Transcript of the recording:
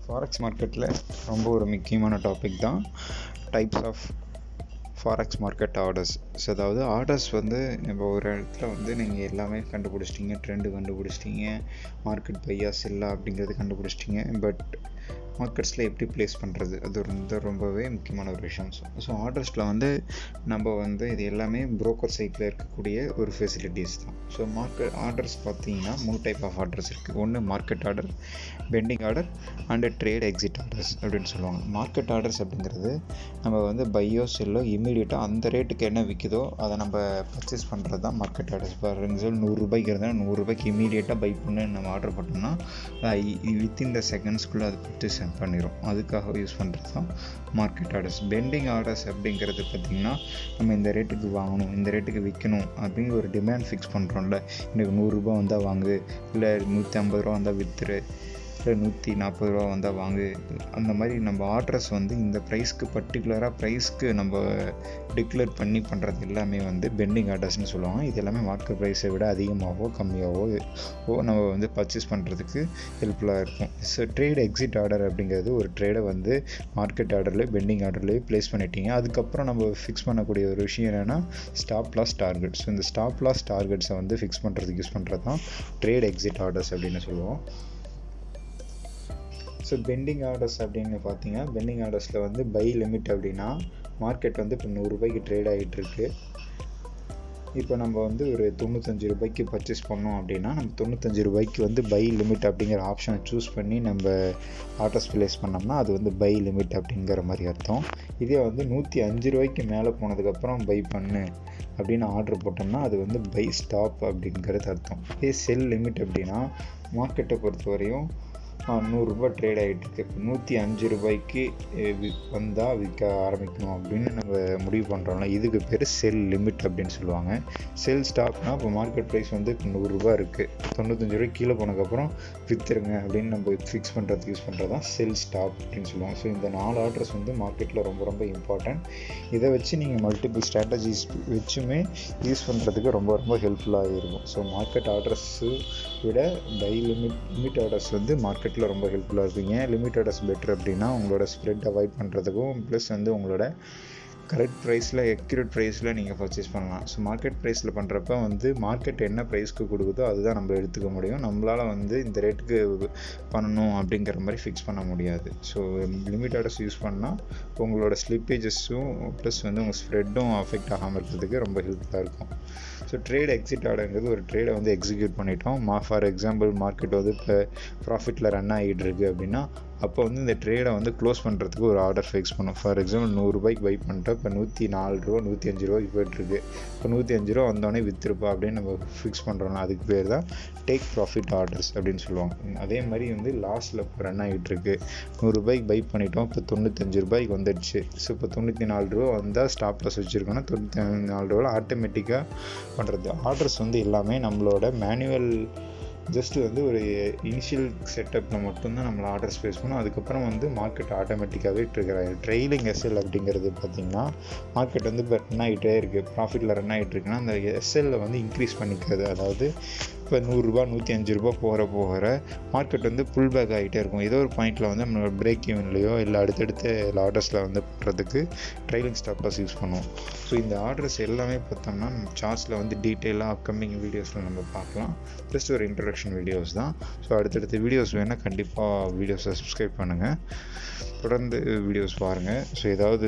Forex மார்க்கெட்டில் ரொம்ப ஒரு முக்கியமான டாபிக் தான் types of forex market orders. So அதாவது ஆர்டர்ஸ் வந்து இப்போ ஒரு இடத்துல வந்து நீங்கள் எல்லாமே கண்டுபிடிச்சிட்டிங்க, ட்ரெண்டு கண்டுபிடிச்சிட்டிங்க, மார்க்கெட் பையா செல்லா அப்படிங்கிறது கண்டுபிடிச்சிட்டிங்க. பட் மார்க்கெட்ஸில் எப்படி ப்ளேஸ் பண்ணுறது, அது ரொம்பவே முக்கியமான ஒரு விஷயம். ஸோ ஆர்டர்ஸில் வந்து நம்ம வந்து இது எல்லாமே புரோக்கர் சைட்டில் இருக்கக்கூடிய ஒரு ஃபெசிலிட்டிஸ் தான். ஸோ மார்க்கெட் ஆர்டர்ஸ் பார்த்தீங்கன்னா 3 டைப் ஆஃப் ஆர்டர்ஸ் இருக்குது. ஒன்று market order, bending order and trade exit orders அப்படின்னு சொல்லுவாங்க. மார்க்கெட் ஆர்டர்ஸ் அப்படிங்கிறது நம்ம வந்து பையோ செல்லோ இமீடியட்டாக அந்த ரேட்டுக்கு என்ன விற்குதோ அதை நம்ம பர்ச்சேஸ் பண்ணுறது தான் மார்க்கெட் ஆர்டர்ஸ். ஃபார் எக்ஸாம்பிள் 100 ரூபாய்க்கு இருந்தால் 100 ரூபாய்க்கு இமீடியட்டாக பை பண்ணு நம்ம ஆர்டர் பண்ணோம்னா வித்தின் த செகண்ட்ஸ்குள்ளே அது பர்ச்சேஸ் பண்ணிடும். அதுக்காக யூஸ் பண்ணுறது தான் மார்க்கெட் ஆர்டர்ஸ். பெண்டிங் ஆர்டர்ஸ் அப்படிங்கிறது பார்த்திங்கன்னா நம்ம இந்த ரேட்டுக்கு வாங்கணும், இந்த ரேட்டுக்கு விற்கணும் அப்படின்னு ஒரு டிமாண்ட் ஃபிக்ஸ் பண்ணுறோம்ல. எனக்கு 100 ரூபா வந்தால் வாங்கு, இல்லை 150 ரூபா வந்தால் விற்றுரு, இல்லை 140 ரூபா வந்தால் வாங்கு. அந்த மாதிரி நம்ம ஆர்டர்ஸ் வந்து இந்த ப்ரைஸ்க்கு பர்டிகுலராக ப்ரைஸ்க்கு நம்ம டிக்ளேர் பண்ணி பண்ணுறது எல்லாமே வந்து பெண்டிங் ஆர்டர்ஸ்னு சொல்லுவாங்க. இது எல்லாமே மார்க்கெட் ப்ரைஸை விட அதிகமாகவோ கம்மியாகவோ நம்ம வந்து பர்ச்சேஸ் பண்ணுறதுக்கு ஹெல்ப்ஃபுல்லாக இருக்கும். ஸோ ட்ரேட் எக்ஸிட் ஆர்டர் அப்படிங்கிறது ஒரு ட்ரேடை வந்து மார்க்கெட் ஆர்டர்லேயே பெண்டிங் ஆர்டர்லேயே ப்ளேஸ் பண்ணிட்டீங்க. அதுக்கப்புறம் நம்ம ஃபிக்ஸ் பண்ணக்கூடிய ஒரு விஷயம் என்னென்னா ஸ்டாப் லாஸ் டார்கெட்ஸ். இந்த ஸ்டாப் லாஸ் டார்கெட்ஸை வந்து ஃபிக்ஸ் பண்ணுறதுக்கு யூஸ் பண்ணுறது தான் ட்ரேட் எக்ஸிட் ஆர்டர்ஸ் அப்படின்னு சொல்லுவோம். ஸோ பெண்டிங் ஆர்டர்ஸ் அப்படின்னு பார்த்தீங்கன்னா, பெண்டிங் ஆர்டர்ஸில் வந்து பை லிமிட் அப்படின்னா மார்க்கெட் வந்து இப்போ 100 ரூபாய்க்கு ட்ரேட் ஆகிட்டுருக்கு. இப்போ நம்ம வந்து ஒரு 95 ரூபாய்க்கு பர்ச்சேஸ் பண்ணோம் அப்படின்னா நம்ம 95 ரூபாய்க்கு வந்து பை லிமிட் அப்படிங்கிற ஆப்ஷனை சூஸ் பண்ணி நம்ம ஆர்டர்ஸ் ப்ளேஸ் பண்ணோம்னா அது வந்து பை லிமிட் அப்படிங்கிற மாதிரி அர்த்தம். இதே வந்து 105 ரூபாய்க்கு மேலே போனதுக்கப்புறம் பை பண்ணு அப்படின்னு ஆர்டர் போட்டோம்னா அது வந்து பை ஸ்டாப் அப்படிங்கிறது அர்த்தம். இதே செல் லிமிட் அப்படின்னா மார்க்கெட்டை பொறுத்தவரையும் 100 ரூபா ட்ரேட் ஆகிட்டுருக்கு, 105 ரூபாய்க்கு வந்தால் விற்க ஆரம்பிக்கணும் அப்படின்னு நம்ம முடிவு பண்ணுறோம்ல, இதுக்கு பேர் செல் லிமிட் அப்படின்னு சொல்லுவாங்க. செல் ஸ்டாப்னால் இப்போ மார்க்கெட் ப்ரைஸ் வந்து இப்போ 100 ரூபா இருக்குது, 95 ரூபாய்க்கு கீழே போனதுக்கப்புறம் விற்றுருங்க அப்படின்னு நம்ம ஃபிக்ஸ் பண்ணுறதுக்கு யூஸ் பண்ணுறது தான் செல் ஸ்டாப் அப்படின்னு சொல்லுவாங்க. ஸோ இந்த 4 ஆர்டர்ஸ் வந்து மார்க்கெட்டில் ரொம்ப இம்பார்ட்டன்ட். இதை வச்சு நீங்கள் மல்டிபிள் ஸ்ட்ராட்டஜிஸ் வச்சுமே யூஸ் பண்ணுறதுக்கு ரொம்ப ஹெல்ப்ஃபுல்லாக இருக்கும். ஸோ மார்க்கெட் ஆர்டர்ஸு விட பை லிமிட் ஆர்டர்ஸ் வந்து மார்க்கெட்டில் ரொம்ப ஹெல்ப்ஃபுல்லாக இருக்குங்க. லிமிட் ஆர்டர்ஸ் பெட்டர் அப்படின்னா உங்களோட ஸ்ப்ரெட் அவாய்ட் பண்ணுறதுக்கும் ப்ளஸ் வந்து உங்களோட கரெக்ட் ப்ரைஸில் அக்யூரேட் ப்ரைஸில் நீங்கள் பர்ச்சேஸ் பண்ணலாம். ஸோ மார்க்கெட் ப்ரைஸில் பண்ணுறப்ப வந்து மார்க்கெட் என்ன ப்ரைஸ்க்கு கொடுக்குதோ அதுதான் நம்ம எடுத்துக்க முடியும். நம்மளால் வந்து இந்த ரேட்டுக்கு பண்ணணும் அப்படிங்கிற மாதிரி ஃபிக்ஸ் பண்ண முடியாது. ஸோ லிமிட் ஆர்டர்ஸ் யூஸ் பண்ணால் உங்களோட ஸ்லிப்பேஜஸும் ப்ளஸ் வந்து உங்கள் ஸ்ப்ரெட்டும் அஃபெக்ட் ஆகாமல் இருக்கிறதுக்கு ரொம்ப ஹெல்ப்ஃபுல்லாக இருக்கும். ஸோ ட்ரேட் எக்ஸிட் ஆர்டர்ங்கிறது ஒரு ட்ரேடை வந்து எக்ஸிக்யூட் பண்ணிட்டோம். ஃபார் எக்ஸாம்பிள் மார்க்கெட் வந்து இப்போ ப்ராஃபிட்டில் ரன் ஆகிட்டு இருக்குது அப்படின்னா அப்போ வந்து இந்த ட்ரேடை வந்து க்ளோஸ் பண்ணுறதுக்கு ஒரு ஆர்டர் ஃபிக்ஸ் பண்ணும். ஃபார் எக்ஸாம்பிள் 100 ரூபாய்க்கு பை பண்ணிட்டோம், இப்போ 104 ரூபா 105 ரூபாய்க்கு போய்ட்டுருக்கு, இப்போ 105 ரூபா வந்தோடனே விற்றுருப்பா அப்படின்னு நம்ம ஃபிக்ஸ் பண்ணுறோம்னா அதுக்கு பேர் தான் டேக் ப்ராஃபிட் ஆர்டர்ஸ் அப்படின்னு சொல்லுவாங்க. அதே மாதிரி வந்து லாஸ்ட்டில் இப்போ ரன் ஆகிட்டு இருக்கு, 100 ரூபாய்க்கு பை பண்ணிட்டோம், இப்போ 95 ரூபாய்க்கு வந்துடுச்சு. ஸோ இப்போ 94 ரூபா வந்தால் ஸ்டாப் லாஸ் வச்சுருக்கோன்னா 94 ரூபாவில் ஆட்டோமேட்டிக்காக பண்ணுறது. ஆர்டர்ஸ் வந்து எல்லாமே நம்மளோட மேனுவல் ஜஸ்ட்டு வந்து ஒரு இனிஷியல் செட்டப்பில் மட்டும்தான் நம்மளை ஆர்டர்ஸ் ப்ளேஸ் பண்ணோம். அதுக்கப்புறம் வந்து மார்க்கெட் ஆட்டோமேட்டிக்காகவே ட்ரிகர் ட்ரெயிலிங் எஸ்எல் அப்படிங்கிறது பார்த்திங்கன்னா மார்க்கெட் வந்து இப்போ ரன் ஆகிட்டே இருக்குது, ப்ராஃபிட்டில் ரன் ஆகிட்டு இருக்குன்னா அந்த எஸ்எல்லை வந்து இன்க்ரீஸ் பண்ணிக்கிறது. அதாவது இப்போ 100 ரூபா 105 ரூபா போகிற மார்க்கெட் வந்து புல் பேக் ஆகிட்டே இருக்கும். ஏதோ ஒரு பாயிண்டில் வந்து நம்மளோட பிரேக் ஈவன்லையோ இல்லை அடுத்தடுத்த ஆர்டர்ஸில் வந்து பண்ணுறதுக்கு ட்ரைலிங் ஸ்டாப் லாஸ் யூஸ் பண்ணுவோம். ஸோ இந்த ஆர்டர்ஸ் எல்லாமே பார்த்தோம்னா சார்ட்ஸில் வந்து டீட்டெயிலாக அப்கமிங் வீடியோஸில் நம்ம பார்க்கலாம். ஜஸ்ட் ஒரு இன்ட்ரடக்ஷன் வீடியோஸ் தான். ஸோ அடுத்தடுத்த வீடியோஸ் வேணால் கண்டிப்பாக வீடியோஸை சப்ஸ்கிரைப் பண்ணுங்கள், தொடர்ந்து வீடியோஸ் பாருங்கள். ஸோ ஏதாவது